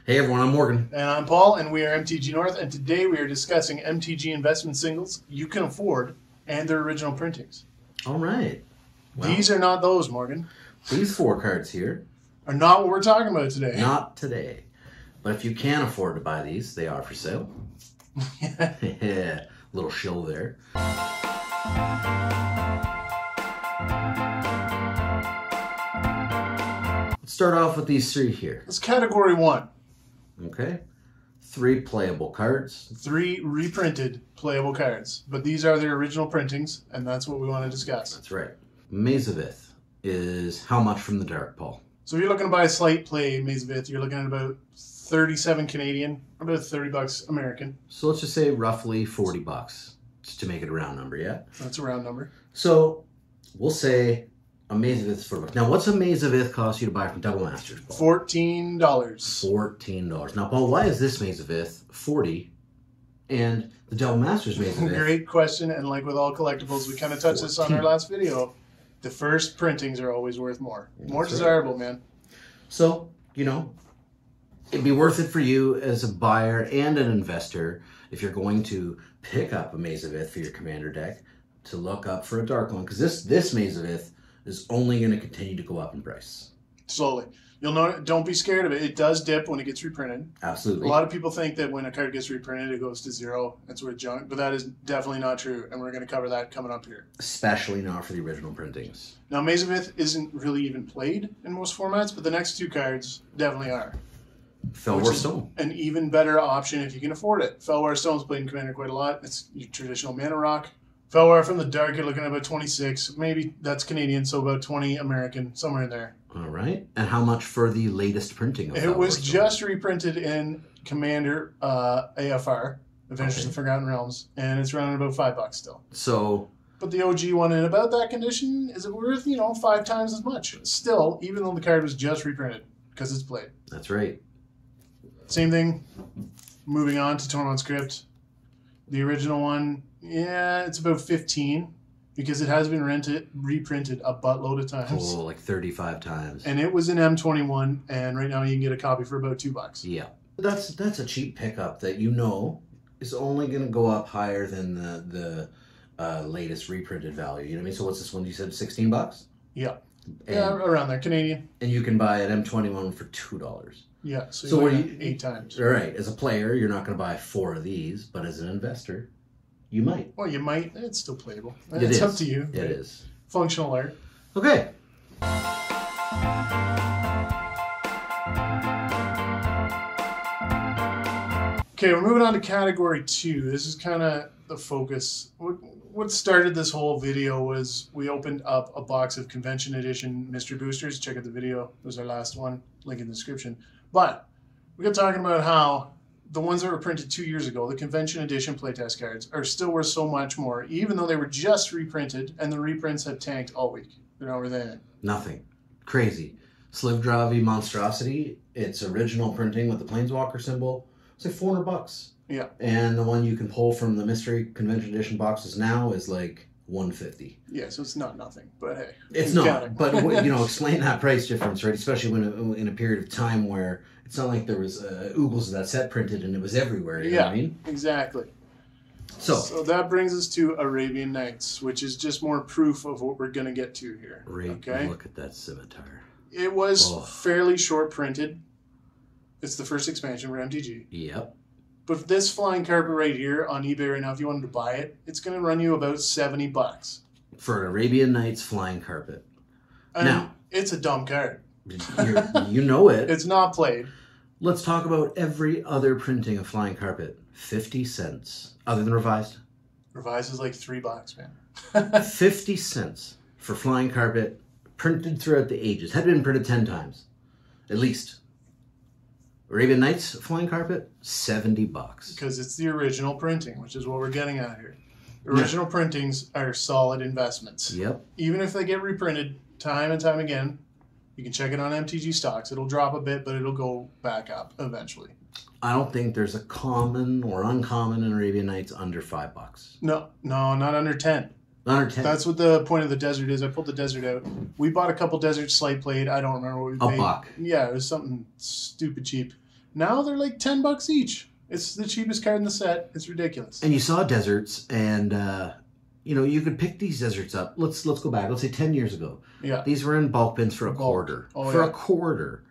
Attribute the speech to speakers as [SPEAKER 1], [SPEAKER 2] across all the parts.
[SPEAKER 1] Hey everyone, I'm Morgan.
[SPEAKER 2] And I'm Paul, and we are MTG North, and today we are discussing MTG investment singles you can afford and their original printings.
[SPEAKER 1] All right.
[SPEAKER 2] Well, these are not those, Morgan.
[SPEAKER 1] These 4 cards here
[SPEAKER 2] are not what we're talking about today.
[SPEAKER 1] Not today. But if you can afford to buy these, they are for sale. Yeah, little shill there. Let's start off with these 3 here.
[SPEAKER 2] It's category 1.
[SPEAKER 1] Okay. 3 playable cards.
[SPEAKER 2] 3 reprinted playable cards. But these are their original printings, and that's what we want to discuss.
[SPEAKER 1] That's right. Maze of Ith is how much from the dark, Paul?
[SPEAKER 2] So if you're looking to buy a slate play Maze of Ith, you're looking at about 37 Canadian, about $30 American.
[SPEAKER 1] So let's just say roughly $40, just to make it a round number, yeah?
[SPEAKER 2] That's a round number.
[SPEAKER 1] So we'll say a Maze of Ith is $40. Now, what's a Maze of Ith cost you to buy from Double Masters, Paul?
[SPEAKER 2] $14.
[SPEAKER 1] $14. Now, Paul, why is this Maze of Ith $40 and the Double Masters Maze of Ith?
[SPEAKER 2] Great question, and like with all collectibles, we kind of touched this on our last video. The first printings are always worth more. More desirable, man.
[SPEAKER 1] So, you know, it'd be worth it for you as a buyer and an investor if you're going to pick up a Maze of Ith for your commander deck to look up for a dark one, because this Maze of Ith is only going to continue to go up in price.
[SPEAKER 2] Slowly. You'll know. Don't be scared of it. It does dip when it gets reprinted.
[SPEAKER 1] Absolutely.
[SPEAKER 2] A lot of people think that when a card gets reprinted, it goes to 0. It's worth junk, but that is definitely not true, and we're going to cover that coming up here.
[SPEAKER 1] Especially not for the original printings.
[SPEAKER 2] Now, Maze of Ith isn't really even played in most formats, but the next 2 cards definitely are.
[SPEAKER 1] Felwar Stone.
[SPEAKER 2] An even better option if you can afford it. Felwar Stone's played in Commander quite a lot. It's your traditional mana rock. Felwar from the dark, you're looking at about 26. Maybe that's Canadian, so about 20 American, somewhere in there.
[SPEAKER 1] All right. And how much for the latest printing of
[SPEAKER 2] it? It was just reprinted in Commander AFR, Adventures in Forgotten Realms, and it's running about $5 still.
[SPEAKER 1] So,
[SPEAKER 2] but the OG one in about that condition, is it worth, 5 times as much? Still, even though the card was just reprinted, because it's played.
[SPEAKER 1] That's right.
[SPEAKER 2] Same thing. Moving on to Tormund Script. The original one, yeah, it's about 15 because it has been reprinted a buttload of times.
[SPEAKER 1] Oh, like 35 times.
[SPEAKER 2] And it was in M21, and right now you can get a copy for about $2.
[SPEAKER 1] Yeah. That's a cheap pickup that is only going to go up higher than the latest reprinted value. You know what I mean? So what's this one? You said $16?
[SPEAKER 2] Yeah. Yeah, around there. Canadian.
[SPEAKER 1] And you can buy an M21 for $2.
[SPEAKER 2] Yeah, so what 8 times.
[SPEAKER 1] All right. As a player, you're not going to buy 4 of these, but as an investor, you might.
[SPEAKER 2] Well, you might. It's still playable. It's up to you.
[SPEAKER 1] It is.
[SPEAKER 2] Functional art.
[SPEAKER 1] Okay.
[SPEAKER 2] Okay, we're moving on to category 2. This is kind of the focus. What started this whole video was we opened up a box of Convention Edition Mystery Boosters. Check out the video. It was our last one. Link in the description. But we got talking about how the ones that were printed 2 years ago, the Convention Edition playtest cards, are still worth so much more, even though they were just reprinted, and the reprints have tanked all week. They're not worth anything.
[SPEAKER 1] Nothing. Crazy. Slivdravi Monstrosity, its original printing with the Planeswalker symbol, it's like $400.
[SPEAKER 2] Yeah.
[SPEAKER 1] And the one you can pull from the Mystery Convention Edition boxes now is like $150.
[SPEAKER 2] Yeah, so it's not nothing, but hey.
[SPEAKER 1] It's not, but explain that price difference, right? Especially when in a period of time where it's not like there was oogles of that set printed and it was everywhere, you know what I mean?
[SPEAKER 2] Exactly.
[SPEAKER 1] So
[SPEAKER 2] that brings us to Arabian Nights, which is just more proof of what we're going to get to here.
[SPEAKER 1] Okay? Look at that scimitar.
[SPEAKER 2] It was fairly short printed. It's the first expansion for MTG.
[SPEAKER 1] Yep.
[SPEAKER 2] But this flying carpet right here on eBay right now, if you wanted to buy it, it's going to run you about $70.
[SPEAKER 1] For an Arabian Nights flying carpet.
[SPEAKER 2] And now, it's a dumb card.
[SPEAKER 1] You know it.
[SPEAKER 2] It's not played.
[SPEAKER 1] Let's talk about every other printing of flying carpet. 50 cents. Other than revised?
[SPEAKER 2] Revised is like $3, man.
[SPEAKER 1] 50 cents for flying carpet printed throughout the ages. Had been printed 10 times. At least. Arabian Nights flying carpet, $70.
[SPEAKER 2] Because it's the original printing, which is what we're getting at here. Original printings are solid investments.
[SPEAKER 1] Yep.
[SPEAKER 2] Even if they get reprinted time and time again, you can check it on MTG stocks. It'll drop a bit, but it'll go back up eventually.
[SPEAKER 1] I don't think there's a common or uncommon in Arabian Nights under $5.
[SPEAKER 2] No, not under 10.
[SPEAKER 1] Under 10.
[SPEAKER 2] That's what the point of the desert is. I pulled the desert out. We bought a couple desert slate played. I don't remember what we paid.
[SPEAKER 1] $1.
[SPEAKER 2] Yeah, it was something stupid cheap. Now they're like $10 each. It's the cheapest card in the set. It's ridiculous.
[SPEAKER 1] And you saw deserts, and you could pick these deserts up. Let's go back. Let's say 10 years ago.
[SPEAKER 2] Yeah.
[SPEAKER 1] These were in bulk bins for a quarter. A quarter.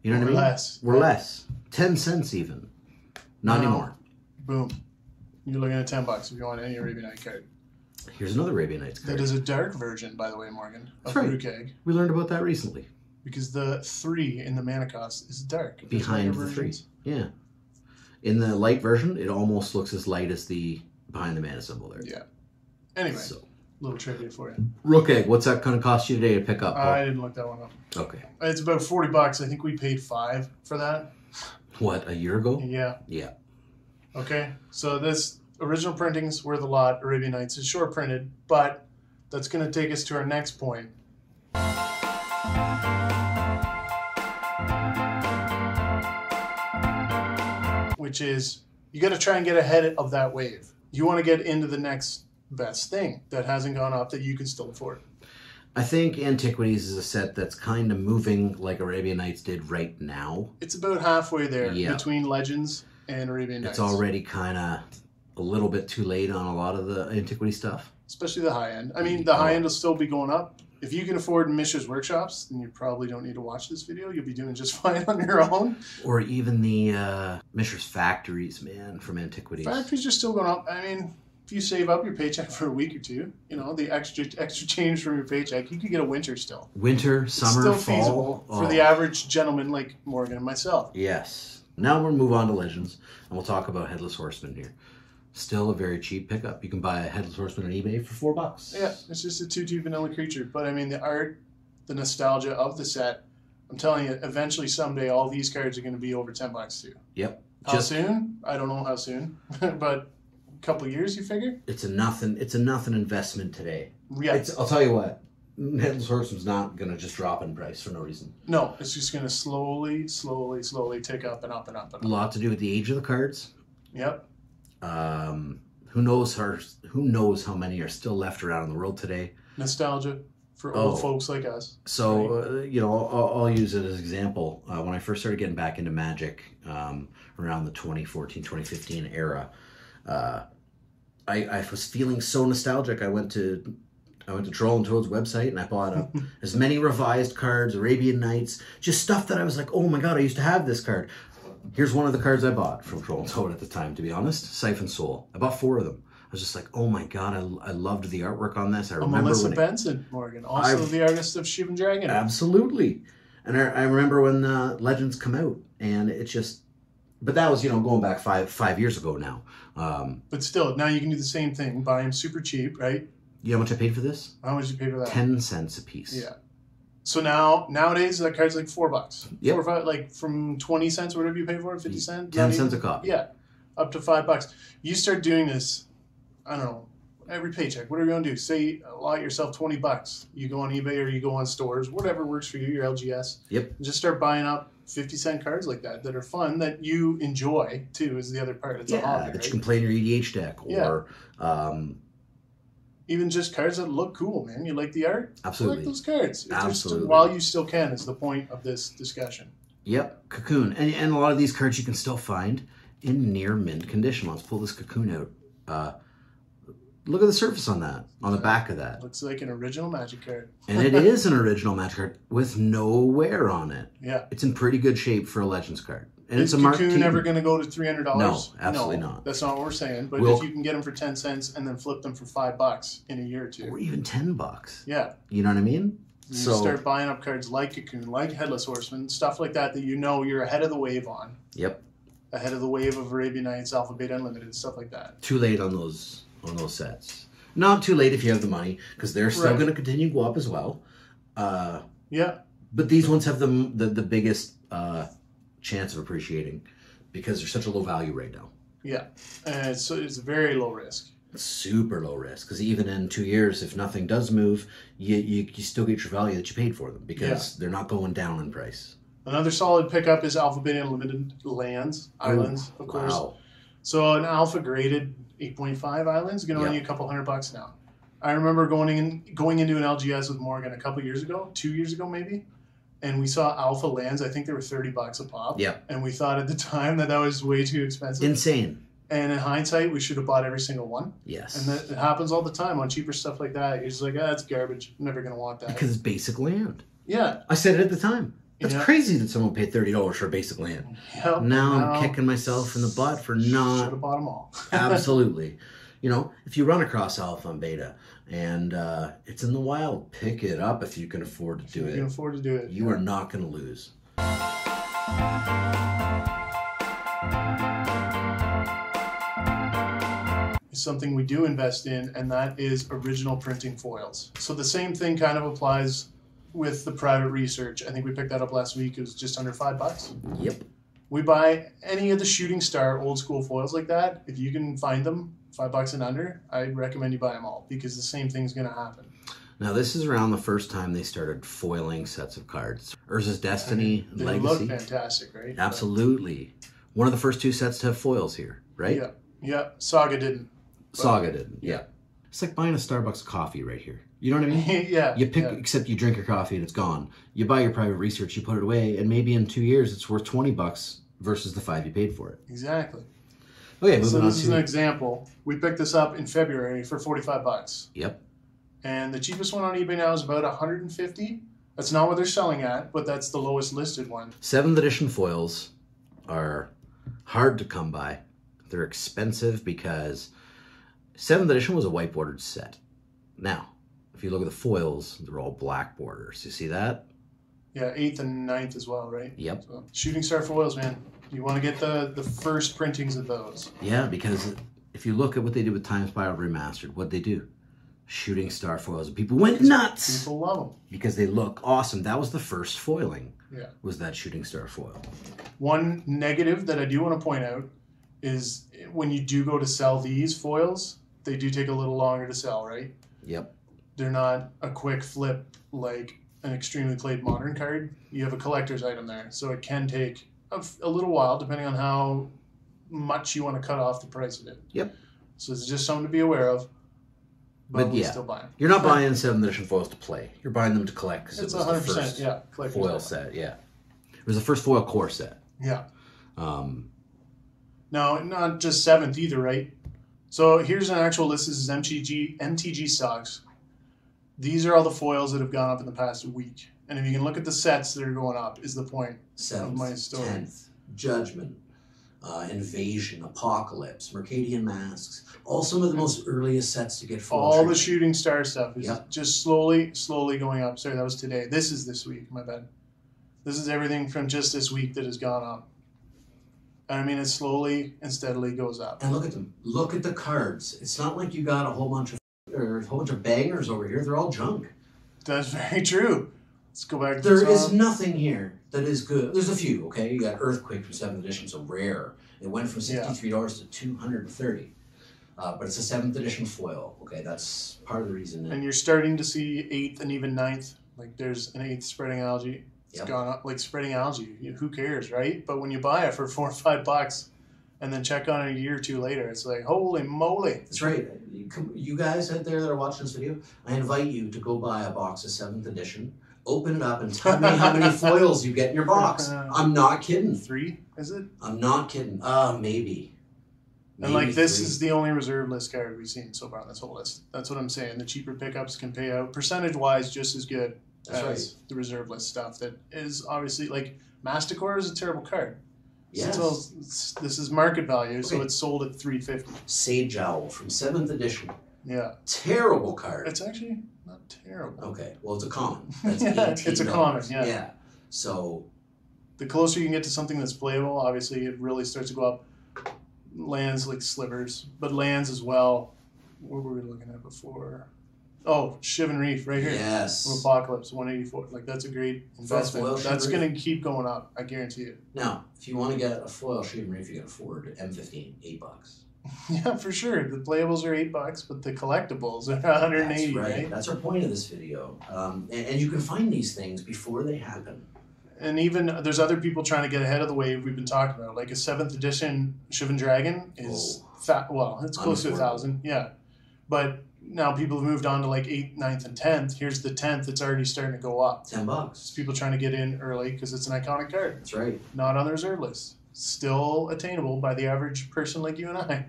[SPEAKER 1] You know what I mean?
[SPEAKER 2] Less.
[SPEAKER 1] We're less. 10 cents even. Not anymore.
[SPEAKER 2] Boom. You're looking at $10 if you want any Arabian Night card.
[SPEAKER 1] Here's another Arabian Nights card.
[SPEAKER 2] That is a dark version, by the way, Morgan.
[SPEAKER 1] That's right.
[SPEAKER 2] Brewkeg.
[SPEAKER 1] We learned about that recently.
[SPEAKER 2] Because the 3 in the mana cost is dark.
[SPEAKER 1] Behind the 3. Yeah. In the light version, it almost looks as light as the behind the mana symbol there.
[SPEAKER 2] Yeah. Anyway, little trivia for you.
[SPEAKER 1] Rook egg, what's that going to cost you today to pick up?
[SPEAKER 2] I didn't look that one up.
[SPEAKER 1] Okay.
[SPEAKER 2] It's about $40. I think we paid $5 for that.
[SPEAKER 1] What, a year ago?
[SPEAKER 2] Yeah.
[SPEAKER 1] Yeah.
[SPEAKER 2] Okay, so this original printings worth a lot. Arabian Nights is short printed, but that's going to take us to our next point. Which is, you got to try and get ahead of that wave. You want to get into the next best thing that hasn't gone up that you can still afford.
[SPEAKER 1] I think Antiquities is a set that's kind of moving like Arabian Nights did right now.
[SPEAKER 2] It's about halfway there between Legends and Arabian Nights.
[SPEAKER 1] It's already kind of a little bit too late on a lot of the Antiquity stuff.
[SPEAKER 2] Especially the high end. I mean, the high end will still be going up. If you can afford Mishra's Workshops, then you probably don't need to watch this video. You'll be doing just fine on your own.
[SPEAKER 1] Or even the Mishra's Factories, man, from Antiquities.
[SPEAKER 2] Factories are still going up. I mean, if you save up your paycheck for a week or two, the extra change from your paycheck, you could get a winter still.
[SPEAKER 1] Winter, summer,
[SPEAKER 2] it's still
[SPEAKER 1] fall.
[SPEAKER 2] Feasible for the average gentleman like Morgan and myself.
[SPEAKER 1] Yes. Now we'll move on to Legends, and we'll talk about Headless Horseman here. Still a very cheap pickup. You can buy a Headless Horseman on eBay for $4.
[SPEAKER 2] Yeah, it's just a 2-2 vanilla creature. But I mean, the art, the nostalgia of the set, I'm telling you, eventually someday all these cards are going to be over $10 too.
[SPEAKER 1] Yep.
[SPEAKER 2] How soon? I don't know how soon, but a couple years, you figure?
[SPEAKER 1] It's a nothing investment today.
[SPEAKER 2] Yeah.
[SPEAKER 1] I'll tell you what, Headless Horseman's not going to just drop in price for no reason.
[SPEAKER 2] No, it's just going to slowly tick up and up and up and up.
[SPEAKER 1] A lot to do with the age of the cards.
[SPEAKER 2] Yep.
[SPEAKER 1] Who knows how many are still left around in the world today.
[SPEAKER 2] Nostalgia for old folks like us.
[SPEAKER 1] So, right? I'll use it as an example. When I first started getting back into Magic around the 2014, 2015 era, I was feeling so nostalgic. I went to Troll and Toad's website and I bought as many revised cards, Arabian Nights, just stuff that I was like, oh my God, I used to have this card. Here's one of the cards I bought from Troll and Toad at the time, to be honest. Siphon Soul. I bought 4 of them. I was just like, oh my God, I loved the artwork on this. I remember
[SPEAKER 2] Melissa Benson, Morgan, also the artist of Shivan Dragon.
[SPEAKER 1] Absolutely. And I remember when Legends come out, and it's just, but that was, going back five years ago now.
[SPEAKER 2] But still, now you can do the same thing. Buy them super cheap, right?
[SPEAKER 1] You know how much I paid for this?
[SPEAKER 2] How much did you pay for that?
[SPEAKER 1] 10 cents a piece.
[SPEAKER 2] Yeah. So nowadays that card's like $4.
[SPEAKER 1] Yep.
[SPEAKER 2] 4 or 5, like from 20 cents or whatever you pay for it, 50 cents?
[SPEAKER 1] 10 cents a copy.
[SPEAKER 2] Yeah. Up to $5. You start doing this, I don't know, every paycheck. What are you going to do? Say allot yourself $20. You go on eBay or you go on stores, whatever works for you, your LGS.
[SPEAKER 1] Yep.
[SPEAKER 2] Just start buying up 50-cent cards like that are fun, that you enjoy too, is the other part. It's a hobby,
[SPEAKER 1] that
[SPEAKER 2] right?
[SPEAKER 1] you can play in your EDH deck, or
[SPEAKER 2] even just cards that look cool, man. You like the art?
[SPEAKER 1] Absolutely.
[SPEAKER 2] You like those cards.
[SPEAKER 1] Absolutely.
[SPEAKER 2] While you still can is the point of this discussion.
[SPEAKER 1] Yep, Cocoon. And a lot of these cards you can still find in near mint condition. Let's pull this Cocoon out. Look at the surface on that, on the back of that.
[SPEAKER 2] Looks like an original Magic card.
[SPEAKER 1] And it is an original Magic card with no wear on it.
[SPEAKER 2] Yeah.
[SPEAKER 1] It's in pretty good shape for a Legends card. And
[SPEAKER 2] is
[SPEAKER 1] it's a
[SPEAKER 2] Cocoon never going to go to $300?
[SPEAKER 1] No, absolutely not.
[SPEAKER 2] That's not what we're saying. But if you can get them for 10 cents and then flip them for $5 in a year or two.
[SPEAKER 1] Or even $10.
[SPEAKER 2] Yeah.
[SPEAKER 1] You know what I mean?
[SPEAKER 2] You start buying up cards like Cocoon, like Headless Horseman, stuff like that you're ahead of the wave on.
[SPEAKER 1] Yep.
[SPEAKER 2] Ahead of the wave of Arabian Nights, Alpha Beta Unlimited, stuff like that.
[SPEAKER 1] Too late on those sets. Not too late if you have the money, because they're still going to continue to go up as well.
[SPEAKER 2] Yeah.
[SPEAKER 1] But these ones have the biggest chance of appreciating, because they're such a low value right now.
[SPEAKER 2] Yeah. And so it's very low risk.
[SPEAKER 1] Super low risk, because even in 2 years, if nothing does move, you still get your value that you paid for them, because they're not going down in price.
[SPEAKER 2] Another solid pickup is Alpha Beta Unlimited Islands, of course.
[SPEAKER 1] Wow.
[SPEAKER 2] So an alpha graded 8.5 islands is going to run you a couple $100 now. I remember going into an LGS with Morgan a couple years ago, 2 years ago maybe, and we saw alpha lands. I think they were $30 a pop.
[SPEAKER 1] Yeah.
[SPEAKER 2] And we thought at the time that was way too expensive.
[SPEAKER 1] Insane.
[SPEAKER 2] And in hindsight, we should have bought every single one.
[SPEAKER 1] Yes.
[SPEAKER 2] And that it happens all the time on cheaper stuff like that. You're just like, that's garbage. I'm never going to want that.
[SPEAKER 1] Because it's basic land.
[SPEAKER 2] Yeah.
[SPEAKER 1] I said it at the time. It's crazy that someone paid $30 for a basic land.
[SPEAKER 2] Yep.
[SPEAKER 1] Now I'm kicking myself in the butt for not.
[SPEAKER 2] Should have bought them all.
[SPEAKER 1] Absolutely. You know, if you run across alpha and beta and it's in the wild, pick it up if you can afford to do it.
[SPEAKER 2] You can afford to do it.
[SPEAKER 1] You are not going to lose.
[SPEAKER 2] Something we do invest in, and that is original printing foils. So the same thing kind of applies with the private research. I think we picked that up last week. It was just under $5.
[SPEAKER 1] Yep.
[SPEAKER 2] We buy any of the Shooting Star old school foils like that. If you can find them, $5 and under, I recommend you buy them all because the same thing's going to happen.
[SPEAKER 1] Now this is around the first time they started foiling sets of cards. Urza's Destiny,
[SPEAKER 2] They
[SPEAKER 1] Legacy.
[SPEAKER 2] look fantastic, right?
[SPEAKER 1] Absolutely. One of the first 2 sets to have foils here, right?
[SPEAKER 2] Yeah. Yeah. Saga didn't.
[SPEAKER 1] Saga didn't. Yeah. It's like buying a Starbucks coffee right here. You know what I mean?
[SPEAKER 2] Yeah.
[SPEAKER 1] You pick, except you drink your coffee and it's gone. You buy your private research, you put it away, and maybe in 2 years it's worth $20 versus the $5 you paid for it.
[SPEAKER 2] Exactly.
[SPEAKER 1] Okay, moving
[SPEAKER 2] so
[SPEAKER 1] on
[SPEAKER 2] this
[SPEAKER 1] to
[SPEAKER 2] is an example. We picked this up in February for $45.
[SPEAKER 1] Yep.
[SPEAKER 2] And the cheapest one on eBay now is about $150. That's not what they're selling at, but that's the lowest listed one.
[SPEAKER 1] 7th edition foils are hard to come by. They're expensive because 7th edition was a white bordered set. Now, if you look at the foils, they're all black borders. You see that?
[SPEAKER 2] Yeah, 8th and 9th as well, right?
[SPEAKER 1] Yep.
[SPEAKER 2] So, Shooting Star foils, man. You want to get the first printings of those.
[SPEAKER 1] Yeah, because if you look at what they did with Time Spiral Remastered, what'd they do? Shooting Star foils. People went nuts.
[SPEAKER 2] People love them.
[SPEAKER 1] Because they look awesome. That was the first foiling.
[SPEAKER 2] Yeah.
[SPEAKER 1] Was that Shooting Star foil.
[SPEAKER 2] One negative that I do want to point out is when you do go to sell these foils, they do take a little longer to sell, right?
[SPEAKER 1] Yep.
[SPEAKER 2] They're not a quick flip like an extremely played modern card. You have a collector's item there, so it can take a little while depending on how much you want to cut off the price of it.
[SPEAKER 1] Yep.
[SPEAKER 2] So it's just something to be aware of. But we still buy them.
[SPEAKER 1] You're not buying 7th edition foils to play. You're buying them to collect because it
[SPEAKER 2] It's
[SPEAKER 1] was
[SPEAKER 2] 100%,
[SPEAKER 1] the first
[SPEAKER 2] collector's
[SPEAKER 1] foil
[SPEAKER 2] item.
[SPEAKER 1] set. Yeah. It was the first foil core set.
[SPEAKER 2] Yeah.
[SPEAKER 1] Um,
[SPEAKER 2] No, not just 7th either, right? So here's an actual list. This is MTG stocks. These are all the foils that have gone up in the past week. And if you can look at the sets that are going up, is the point of my
[SPEAKER 1] 7th,
[SPEAKER 2] story.
[SPEAKER 1] 10th, Judgment, Invasion, Apocalypse, Mercadian Masks, all some of the most earliest sets to get foil
[SPEAKER 2] All the
[SPEAKER 1] treatment.
[SPEAKER 2] Shooting Star stuff is
[SPEAKER 1] Yep.
[SPEAKER 2] just slowly going up. Sorry, that was today. This is this week, my bad. This is everything from just this week that has gone up. And I mean, it slowly and steadily goes up.
[SPEAKER 1] And look at them. Look at the cards. It's not like you got a whole bunch of bangers over here. They're all junk.
[SPEAKER 2] That's very true. Let's go back to
[SPEAKER 1] There
[SPEAKER 2] the
[SPEAKER 1] is
[SPEAKER 2] top.
[SPEAKER 1] nothing here that is good. There's a few, okay? You got Earthquake from 7th edition, so rare. It went from $63 to $230. But it's a 7th edition foil, okay? That's part of the reason.
[SPEAKER 2] And you're starting to see 8th and even 9th. Like there's an 8th spreading algae. It's gone up like spreading algae. Who cares, right? But when you buy it for $4 or $5 and then check on it a year or two later, it's like, holy moly.
[SPEAKER 1] That's right. You guys out there that are watching this video, I invite you to go buy a box of 7th edition, open it up, and tell me how many foils you get in your box. I'm not kidding.
[SPEAKER 2] 3, is it?
[SPEAKER 1] I'm not kidding. Maybe.
[SPEAKER 2] And like this
[SPEAKER 1] 3.
[SPEAKER 2] is the only reserve list card we've seen so far on this whole list. That's what I'm saying. The cheaper pickups can pay out percentage-wise just as good as the reserve list stuff. That is obviously like Masticore is a terrible card.
[SPEAKER 1] Yes.
[SPEAKER 2] So this is market value, so it's sold at $350.
[SPEAKER 1] Sage Owl from 7th edition.
[SPEAKER 2] Yeah.
[SPEAKER 1] Terrible card.
[SPEAKER 2] It's actually not terrible.
[SPEAKER 1] Okay. Well, it's a common. That's
[SPEAKER 2] Yeah, it's a
[SPEAKER 1] $18.
[SPEAKER 2] common, yeah.
[SPEAKER 1] Yeah. So
[SPEAKER 2] The closer you can get to something that's playable, obviously it really starts to go up. Lands like slivers, but lands as well. What were we looking at before? Oh, Shivan Reef right here.
[SPEAKER 1] yes.
[SPEAKER 2] From Apocalypse 184. Like that's a great investment.
[SPEAKER 1] foil
[SPEAKER 2] That's
[SPEAKER 1] Shivan
[SPEAKER 2] going to keep going up. I guarantee it.
[SPEAKER 1] Now, if you want to get a foil Shivan Reef, you can afford M15, $8.
[SPEAKER 2] Yeah, for sure. The playables are $8, but the collectibles are 180.
[SPEAKER 1] That's
[SPEAKER 2] right?
[SPEAKER 1] That's our point of this video. And you can find these things before they happen.
[SPEAKER 2] And even there's other people trying to get ahead of the wave we've been talking about. Like a 7th edition Shivan Dragon is well, it's close to
[SPEAKER 1] Unaffordable.
[SPEAKER 2] 1,000. Yeah, but Now people have moved on to like 8th, 9th, and 10th. Here's the 10th. It's already starting to go up.
[SPEAKER 1] $10.
[SPEAKER 2] It's people trying to get in early because it's an iconic card.
[SPEAKER 1] That's right.
[SPEAKER 2] Not on the reserve list. Still attainable by the average person like you and I.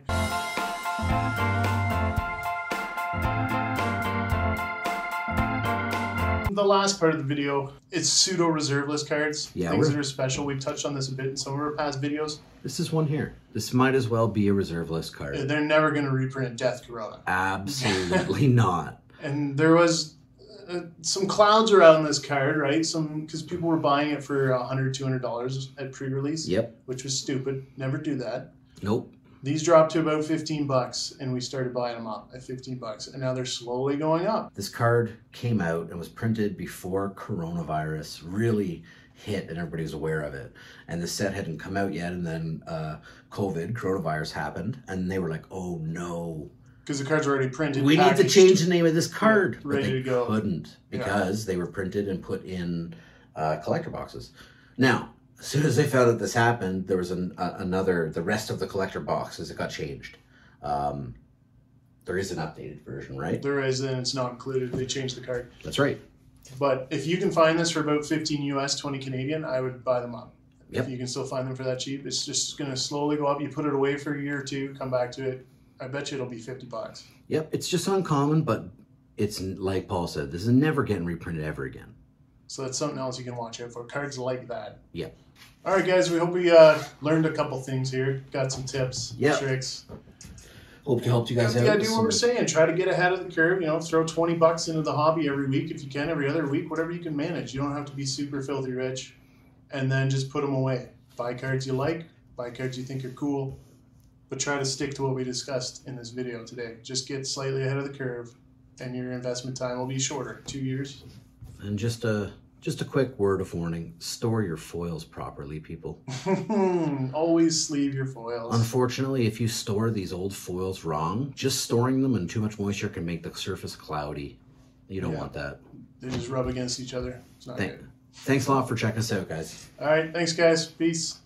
[SPEAKER 2] The last part of the video is pseudo reserve list cards.
[SPEAKER 1] Yeah,
[SPEAKER 2] things that are special. We've touched on this a bit in some of our past videos.
[SPEAKER 1] This is one here. This might as well be a reserve list card.
[SPEAKER 2] They're never going to reprint Death Corona.
[SPEAKER 1] Absolutely not.
[SPEAKER 2] And there was some clouds around this card, right? Because people were buying it for $100, $200 at pre-release.
[SPEAKER 1] Yep.
[SPEAKER 2] Which was stupid. Never do that.
[SPEAKER 1] Nope.
[SPEAKER 2] These dropped to about $15, and we started buying them up at $15, and now they're slowly going up.
[SPEAKER 1] This card came out and was printed before coronavirus really hit and everybody was aware of it. And the set hadn't come out yet, and then coronavirus happened, and they were like, oh no.
[SPEAKER 2] Because the cards were already printed.
[SPEAKER 1] We need to change the name of this card.
[SPEAKER 2] Yeah, ready
[SPEAKER 1] but they
[SPEAKER 2] to go.
[SPEAKER 1] Couldn't because they were printed and put in collector boxes. Now, as soon as they found that this happened, there was the rest of the collector boxes, it got changed. There is an updated version, right?
[SPEAKER 2] There is, and it's not included. They changed the card.
[SPEAKER 1] That's right.
[SPEAKER 2] But if you can find this for about 15 US, 20 Canadian, I would buy them up.
[SPEAKER 1] Yep.
[SPEAKER 2] If you can still find them for that cheap, it's just going to slowly go up. You put it away for a year or two, come back to it. I bet you it'll be $50.
[SPEAKER 1] Yep, it's just uncommon, but it's like Paul said, this is never getting reprinted ever again.
[SPEAKER 2] So that's something else you can watch out for. Cards like that.
[SPEAKER 1] Yep.
[SPEAKER 2] All right, guys, we hope we learned a couple things here. Got some tips, tricks.
[SPEAKER 1] Hope to help you guys out.
[SPEAKER 2] Yeah, do what we're saying. Try to get ahead of the curve. You know, throw $20 into the hobby every week if you can, every other week, whatever you can manage. You don't have to be super filthy rich. And then just put them away. Buy cards you like. Buy cards you think are cool. But try to stick to what we discussed in this video today. Just get slightly ahead of the curve, and your investment time will be shorter. 2 years.
[SPEAKER 1] And just a quick word of warning. Store your foils properly, people.
[SPEAKER 2] Always sleeve your foils.
[SPEAKER 1] Unfortunately, if you store these old foils wrong, just storing them in too much moisture can make the surface cloudy. You don't want that.
[SPEAKER 2] They just rub against each other. It's not good.
[SPEAKER 1] Thanks a lot for checking us out, guys.
[SPEAKER 2] All right. Thanks, guys. Peace.